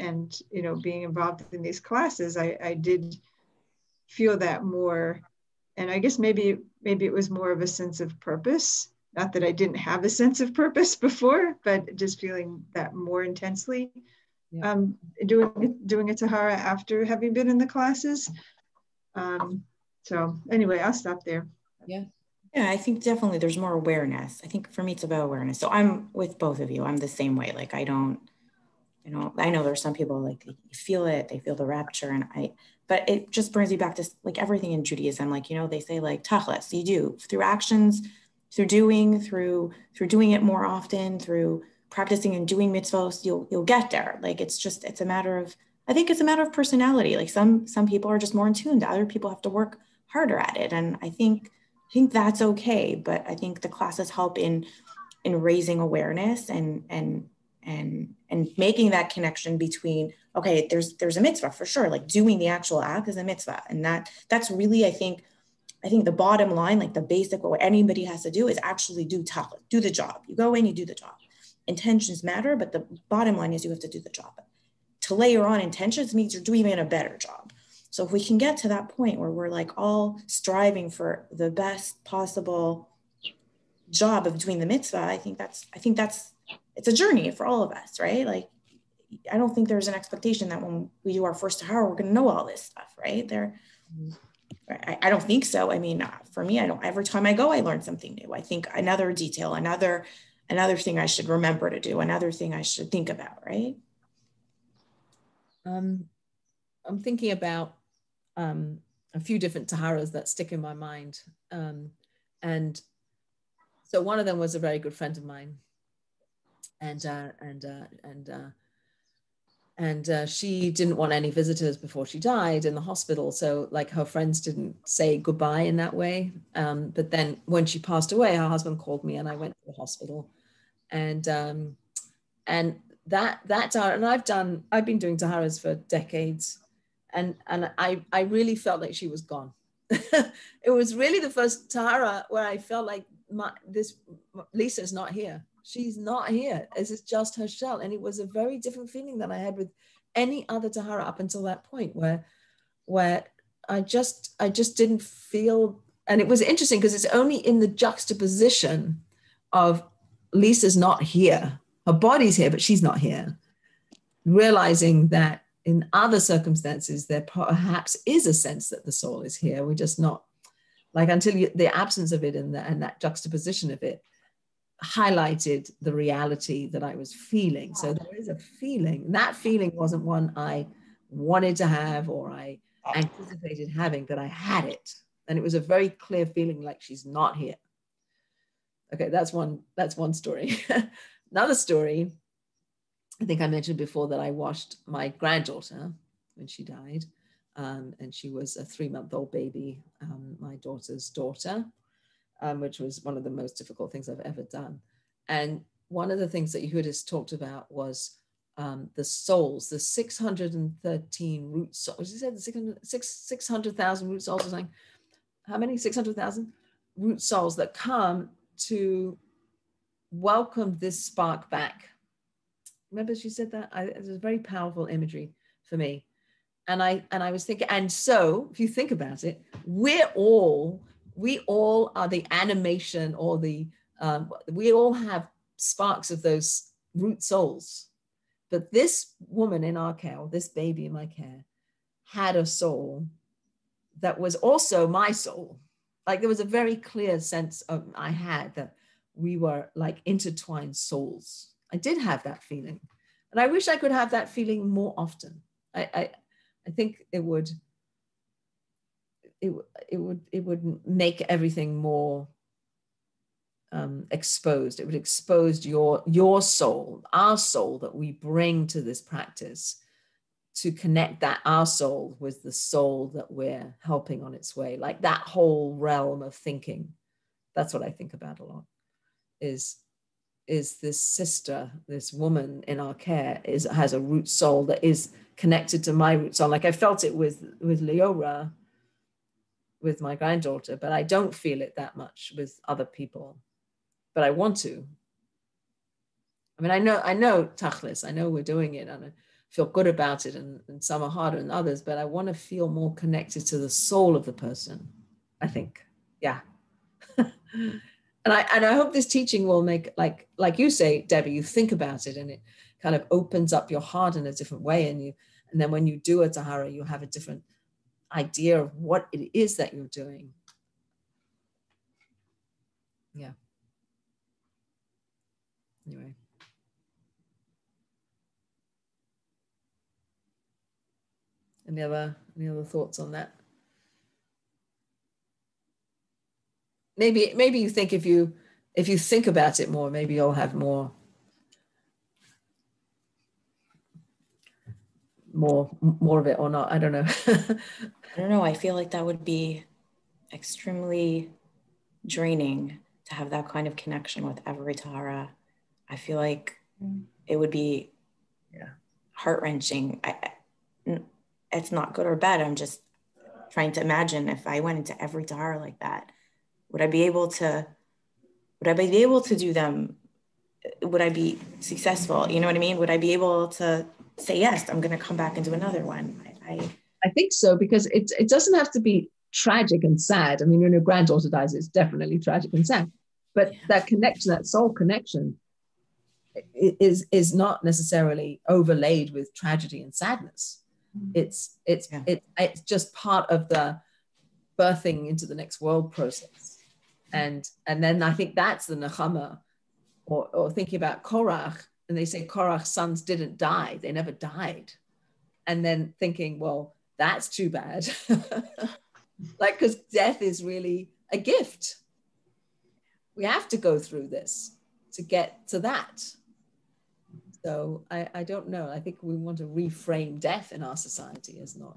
being involved in these classes. I did feel that more. And I guess maybe it was more of a sense of purpose. Not that I didn't have a sense of purpose before, but just feeling that more intensely. Yeah. Doing a Tahara after having been in the classes. So anyway, I'll stop there. Yeah. Yeah, I think definitely there's more awareness. I think for me, it's about awareness. So I'm with both of you. I'm the same way. Like, I know there's some people like they feel it, they feel the rapture, but it just brings me back to like everything in Judaism. Like, they say like tachlis, you do through actions, through doing it more often, through practicing and doing mitzvos, you'll get there. Like, it's a matter of, I think it's a matter of personality. Like some people are just more in tune, other people have to work harder at it. And I think that's okay. But I think the classes help in raising awareness and making that connection between, okay, there's a mitzvah for sure. Like, doing the actual act is a mitzvah. And that's really, I think the bottom line, like the basic, what anybody has to do is actually do the job. You go in, you do the job. Intentions matter, but the bottom line is you have to do the job. To layer on intentions means you're doing even a better job. So if we can get to that point where we're like all striving for the best possible job of doing the mitzvah, I think that's it's a journey for all of us, right? Like, I don't think there's an expectation that when we do our first tahara, we're going to know all this stuff, right? I don't think so. I mean, for me, every time I go, I learn something new. I think another detail, another thing I should remember to do, another thing I should think about, right? I'm thinking about a few different taharas that stick in my mind. And so one of them was a very good friend of mine. And she didn't want any visitors before she died in the hospital. So like her friends didn't say goodbye in that way. But then when she passed away, her husband called me and I went to the hospital. And that tahara, and I've been doing taharas for decades. And I really felt like she was gone. It was really the first tahara where I felt like Lisa's not here. She's not here. This is just her shell. And it was a very different feeling than I had with any other tahara up until that point, where I just didn't feel. And it was interesting because it's only in the juxtaposition of Lisa's not here. Her body's here, but she's not here. Realizing that in other circumstances, there perhaps is a sense that the soul is here. We're just not, like, until the absence of it and that juxtaposition of it highlighted the reality that I was feeling. So there is a feeling. That feeling wasn't one I wanted to have or I anticipated having, but I had it. And it was a very clear feeling like she's not here. Okay, that's one story. Another story, I think I mentioned before that I washed my granddaughter when she died. And she was a 3-month-old baby, my daughter's daughter, which was one of the most difficult things I've ever done. And one of the things that Yehud has talked about was the souls, the 613 root souls. He said 600,000 root souls or something. How many? 600,000 root souls that come to welcome this spark back. Remember she said that? It was a very powerful imagery for me. And I was thinking, and so if you think about it, we all are the animation or we all have sparks of those root souls. But this woman in our care, or this baby in my care, had a soul that was also my soul. Like there was a very clear sense I had that we were like intertwined souls. I did have that feeling. And I wish I could have that feeling more often. I think it would make everything more exposed. It would expose your soul, our soul that we bring to this practice, to connect that our soul with the soul that we're helping on its way, like that whole realm of thinking. That's what I think about a lot, is this sister, this woman in our care has a root soul that is connected to my root soul. Like I felt it with Leora, with my granddaughter, but I don't feel it that much with other people, but I want to. I mean, I know tachlis, I know we're doing it and I feel good about it, and some are harder than others, but I want to feel more connected to the soul of the person, I think. Yeah. And I hope this teaching will make, like you say, Debbie, you think about it and it kind of opens up your heart in a different way. And then when you do a tahara, you have a different idea of what it is that you're doing. Yeah. Anyway. Any other thoughts on that? Maybe you think if you think about it more, maybe you'll have more of it or not. I don't know. I don't know. I feel like that would be extremely draining to have that kind of connection with every tahara. I feel like it would be heart-wrenching. It's not good or bad. I'm just trying to imagine if I went into every tahara like that, would I be able to do them? Would I be successful? You know what I mean? Would I be able to say, yes, I'm going to come back and do another one? I think so, because it doesn't have to be tragic and sad. I mean, when your granddaughter dies, it's definitely tragic and sad. But that connection, that soul connection, is not necessarily overlaid with tragedy and sadness. It's just part of the birthing into the next world process. And then I think that's the nechama, or thinking about Korach, and they say Korach's sons didn't die, they never died. And then thinking, well, that's too bad. Like, because death is really a gift. We have to go through this to get to that. So I don't know. I think we want to reframe death in our society as not,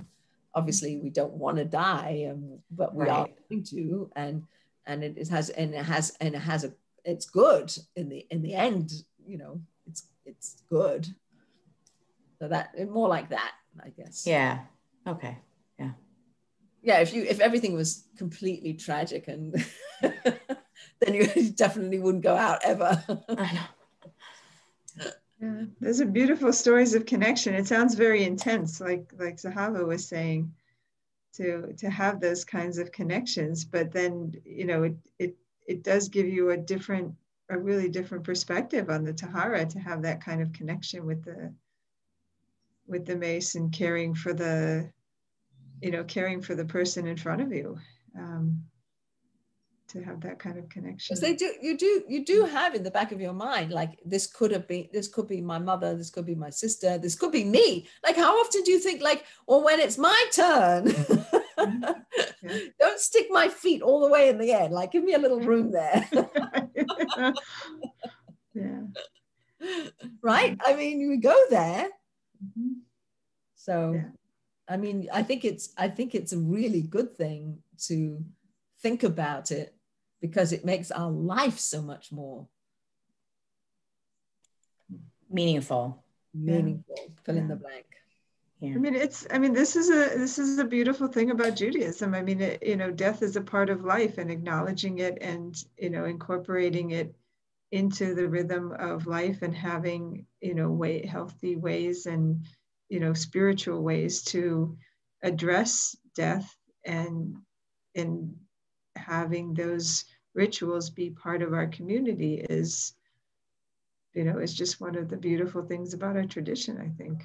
obviously we don't want to die, but we are going to, and it's good in the end, you know, it's good. So that, more like that, I guess. Yeah. Okay. Yeah. Yeah. If everything was completely tragic, and then you definitely wouldn't go out ever. I know. Yeah, those are beautiful stories of connection. It sounds very intense, like Zahava was saying, to have those kinds of connections. But then, you know, it does give you a really different perspective on the Tahara, to have that kind of connection with the mace and caring for the person in front of you. To have that kind of connection. Because you do have in the back of your mind, like, this could be my mother, this could be my sister, this could be me. Like, how often do you think, like, well, when it's my turn, don't stick my feet all the way in the end, like, give me a little room there. Yeah. Right? I mean, you go there. Mm-hmm. So, yeah. I mean, I think it's a really good thing to think about it, because it makes our life so much more meaningful. Fill in the blank. Yeah. I mean, this is a beautiful thing about Judaism. I mean, death is a part of life, and acknowledging it and, incorporating it into the rhythm of life, and having, healthy ways and, spiritual ways to address death, and having those rituals be part of our community is just one of the beautiful things about our tradition, I think.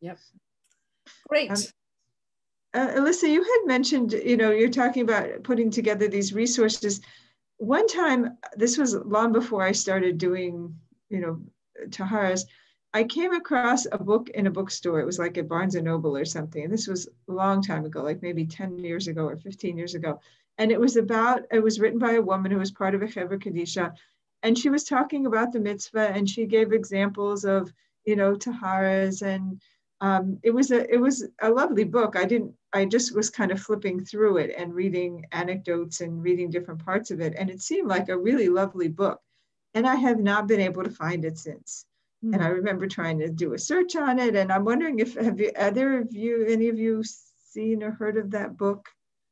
Yep. Great. Alyssa, you had mentioned, you're talking about putting together these resources. one time, this was long before I started doing, taharas, I came across a book in a bookstore. It was like at Barnes and Noble or something. And this was a long time ago, like maybe 10 years ago or 15 years ago. And it was written by a woman who was part of a Chevra Kadisha. And she was talking about the mitzvah, and she gave examples of, taharas. And it was a lovely book. I just was kind of flipping through it and reading anecdotes and reading different parts of it. And it seemed like a really lovely book. And I have not been able to find it since. And I remember trying to do a search on it. And I'm wondering if, any of you seen or heard of that book?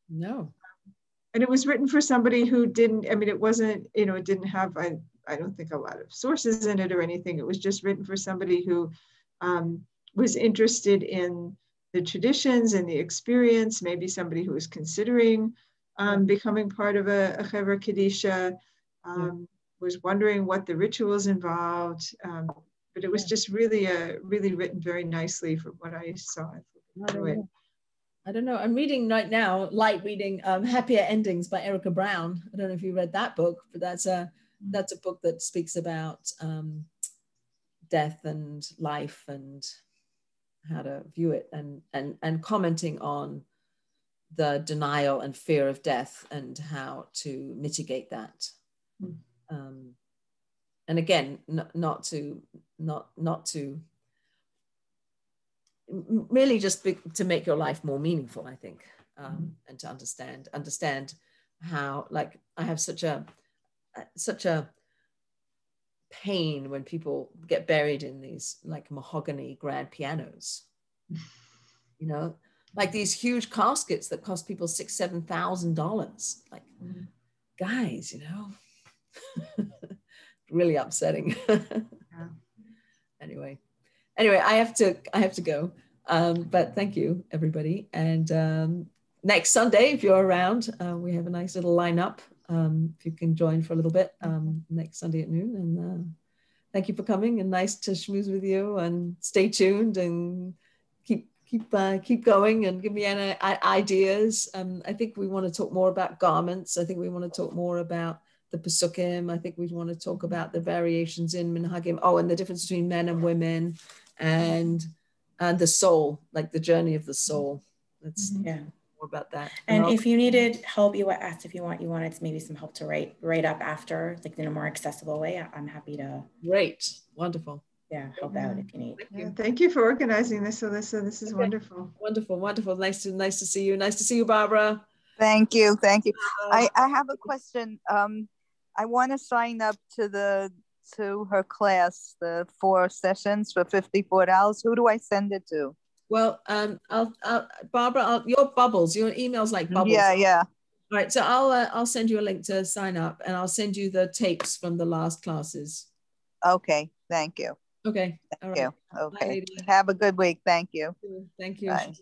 No. And it was written for somebody who didn't, it wasn't, it didn't have, I don't think a lot of sources in it or anything. It was just written for somebody who was interested in the traditions and the experience, maybe somebody who was considering becoming part of a Chevra Kadisha, was wondering what the rituals involved. But it was just really written very nicely from what I saw. I don't know. I'm reading right now, light reading Happier Endings by Erica Brown. I don't know if you read that book, but that's a book that speaks about death and life and how to view it, and commenting on the denial and fear of death and how to mitigate that. And again, not to really just to make your life more meaningful, I think, and to understand how, like, I have such a pain when people get buried in these like mahogany grand pianos, like these huge caskets that cost people $6,000-7,000. Like, guys, really upsetting. Anyway, I have to go. But thank you, everybody. And next Sunday, if you're around, we have a nice little lineup. If you can join for a little bit next Sunday at noon. And thank you for coming, and nice to schmooze with you. And stay tuned and keep going and give me any ideas. I think we want to talk more about garments. I think we want to talk more about the Pesukim. I think we want to talk about the variations in Minhagim. Oh, and the difference between men and women, and the soul, like the journey of the soul. Let's more about that. And if you needed help, you asked if you wanted maybe some help to write up after, like in a more accessible way. I'm happy to. Great, wonderful. Yeah, help out if you need. Thank you for organizing this, Alyssa. This is wonderful. Wonderful. Nice to see you. Nice to see you, Barbara. Thank you. I have a question. I want to sign up to her class, the 4 sessions for $54. Who do I send it to? Well, Barbara, your bubbles, your email's like bubbles. Yeah. All right, so I'll send you a link to sign up, and I'll send you the tapes from the last classes. Okay, thank you. Okay. Thank you. Okay. Have a good week. Thank you. Thank you. Bye.